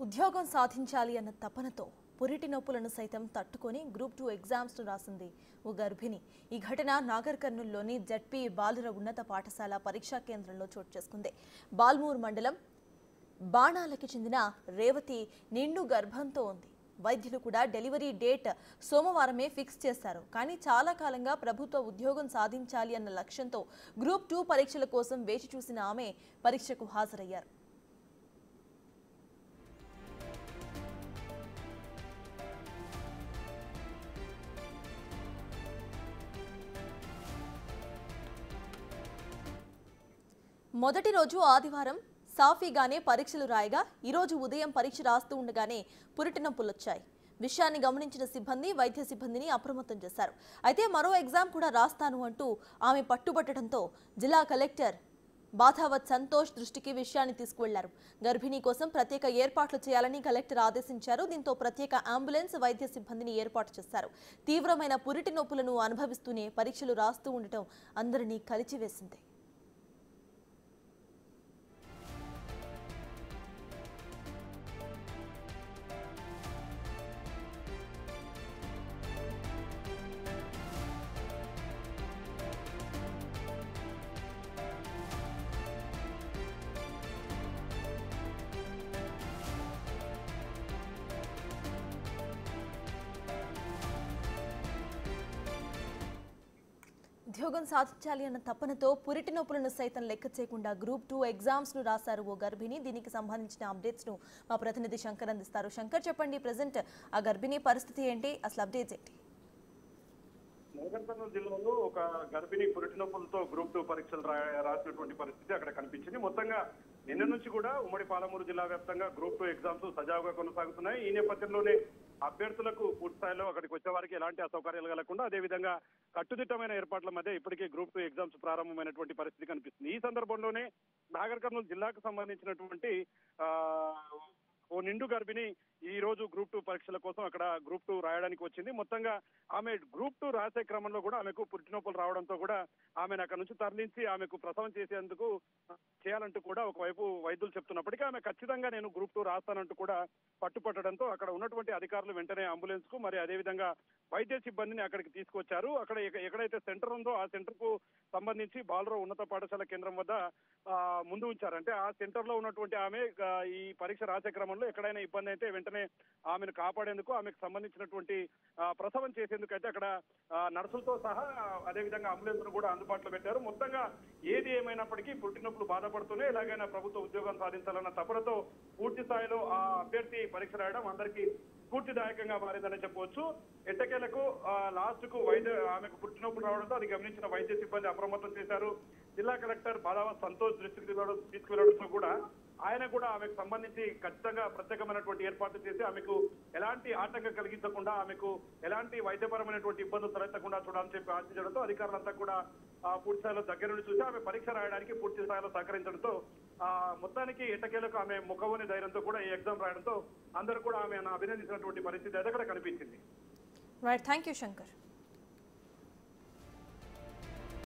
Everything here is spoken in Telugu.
ఉద్యోగం సాధించాలి అన్న తపనతో పురిటి నొప్పులను సైతం తట్టుకొని గ్రూప్ 2 ఎగ్జామ్స్ ను రాసింది ఓ గర్భిణి. ఈ ఘటన నాగర్ కర్నూలులోని జడ్పీ బాలుర ఉన్నత పాఠశాల పరీక్షా కేంద్రంలో చోటు చేసుకుంది. బాల్మూర్ మండలం బాణాలకి చెందిన రేవతి నిండు గర్భంతో ఉంది. వైద్యులు కూడా డెలివరీ డేట్ సోమవారమే ఫిక్స్ చేశారు. కానీ చాలా కాలంగా ప్రభుత్వ ఉద్యోగం సాధించాలి అన్న లక్ష్యంతో గ్రూప్ 2 పరీక్షల కోసం వేచి చూసిన ఆమె పరీక్షకు హాజరయ్యారు. మొదటి రోజు ఆదివారం సాఫీగానే పరీక్షలు రాయగా ఈరోజు ఉదయం పరీక్ష రాస్తూ ఉండగానే పురిటి నొప్పులొచ్చాయి. విషయాన్ని గమనించిన సిబ్బంది వైద్య సిబ్బందిని అప్రమత్తం చేశారు. అయితే మరో ఎగ్జామ్ కూడా రాస్తాను అంటూ ఆమె పట్టుబట్టడంతో జిల్లా కలెక్టర్ బాధావత్ సంతోష్ దృష్టికి విషయాన్ని తీసుకువెళ్లారు. గర్భిణీ కోసం ప్రత్యేక ఏర్పాట్లు చేయాలని కలెక్టర్ ఆదేశించారు. దీంతో ప్రత్యేక అంబులెన్స్ వైద్య సిబ్బందిని ఏర్పాటు చేశారు. తీవ్రమైన పురిటి నొప్పులను అనుభవిస్తూనే పరీక్షలు రాస్తూ ఉండటం అందరినీ కలిచివేసింది. ఉద్యోగం సాధించాలి అన్న తపనతో పురిటి నొప్పులను సైతం లెక్క చేయకుండా గ్రూప్ 2 ఎగ్జామ్స్ ను రాశారు ఓ గర్భిణి. దీనికి సంబంధించిన అప్డేట్స్ ను మా ప్రతినిధి శంకర్ అందిస్తారు. శంకర్, చెప్పండి, ప్రెజెంట్ ఆ గర్భిణీ పరిస్థితి ఏంటి, అసలు అప్డేట్స్ ఏంటి? నాగర్ కర్నూలు జిల్లాలో ఒక గర్భిణీ పురిటి నొప్పులతో గ్రూప్ 2 పరీక్షలు రాసినటువంటి పరిస్థితి అక్కడ కనిపించింది. మొత్తంగా నిన్న నుంచి కూడా ఉమ్మడి పాలమూరు జిల్లా వ్యాప్తంగా గ్రూప్ 2 ఎగ్జామ్స్ సజావుగా కొనసాగుతున్నాయి. ఈ నేపథ్యంలోనే అభ్యర్థులకు పూర్తి స్థాయిలో అక్కడికి వచ్చే వారికి ఎలాంటి అసౌకర్యాలు కలగకుండా అదేవిధంగా కట్టుదిట్టమైన ఏర్పాట్ల మధ్య ఇప్పటికే గ్రూప్ 2 ఎగ్జామ్స్ ప్రారంభమైనటువంటి పరిస్థితి కనిపిస్తుంది. ఈ సందర్భంలోనే నాగర్ కర్నూలు జిల్లాకు సంబంధించినటువంటి ఓ నిండు గర్భిణి ఈ రోజు గ్రూప్ 2 పరీక్షల కోసం అక్కడ గ్రూప్ 2 రాయడానికి వచ్చింది. మొత్తంగా ఆమె గ్రూప్ 2 రాసే క్రమంలో కూడా ఆమెకు పురిటి నొప్పులు రావడంతో కూడా ఆమెను అక్కడ నుంచి తరలించి ఆమెకు ప్రసవం చేసేందుకు చేయాలంటూ కూడా ఒకవైపు వైద్యులు చెప్తున్నప్పటికీ ఆమె ఖచ్చితంగా నేను గ్రూప్ 2 రాస్తానంటూ కూడా పట్టుపట్టడంతో అక్కడ ఉన్నటువంటి అధికారులు వెంటనే అంబులెన్స్ కు మరి అదేవిధంగా వైద్య సిబ్బందిని అక్కడికి తీసుకొచ్చారు. అక్కడ ఎక్కడైతే సెంటర్ ఉందో ఆ సెంటర్ కు సంబంధించి బాలుర ఉన్నత పాఠశాల కేంద్రం వద్ద ముందు ఉంచారు. అంటే ఆ సెంటర్ లో ఉన్నటువంటి ఆమె ఈ పరీక్ష రాసే క్రమంలో ఎక్కడైనా ఇబ్బంది అయితే వెంటనే ఆమెను కాపాడేందుకు ఆమెకు సంబంధించినటువంటి ప్రసవం చేసేందుకు అయితే అక్కడ నర్సులతో సహా అదేవిధంగా అంబులెన్స్ ను కూడా అందుబాటులో పెట్టారు. మొత్తంగా ఏది ఏమైనప్పటికీ పురిటి నొప్పులు బాధపడుతూనే ఎలాగైనా ప్రభుత్వ ఉద్యోగం సాధించాలన్న తపనతో పూర్తి స్థాయిలో ఆ అభ్యర్థి పరీక్ష రాయడం అందరికీ స్ఫూర్తిదాయకంగా మారిందని చెప్పవచ్చు. ఎట్టకేలకు లాస్ట్ కు ఆమెకు పురిటి నొప్పులు రావడంతో అది గమనించిన వైద్య సిబ్బంది అప్రమత్తం చేశారు. జిల్లా కలెక్టర్ బాధావత్ సంతోష్ దృష్టికి తీసుకువెళ్లడంతో కూడా ఆయన కూడా ఆమెకు సంబంధించి ఖచ్చితంగా ప్రత్యేకమైనటువంటి ఏర్పాట్లు చేసి ఆమెకు ఎలాంటి ఆటంకం కలిగించకుండా ఆమెకు ఎలాంటి వైద్యపరమైనటువంటి ఇబ్బందులు తలెత్తకుండా చూడాలని చెప్పి ఆశించడంతో అధికారులంతా కూడా పూర్తి స్థాయిలో దగ్గర నుండి చూసి ఆమె పరీక్ష రాయడానికి పూర్తి స్థాయిలో సహకరించడంతో మొత్తానికి ఎట్టకేలకు ఆమె ముఖవని ధైర్యంతో కూడా ఈ ఎగ్జామ్ రాయడంతో అందరూ కూడా ఆమెను అభినందించినటువంటి పరిస్థితి అయితే అక్కడ కనిపించింది. Right, thank you Shankar.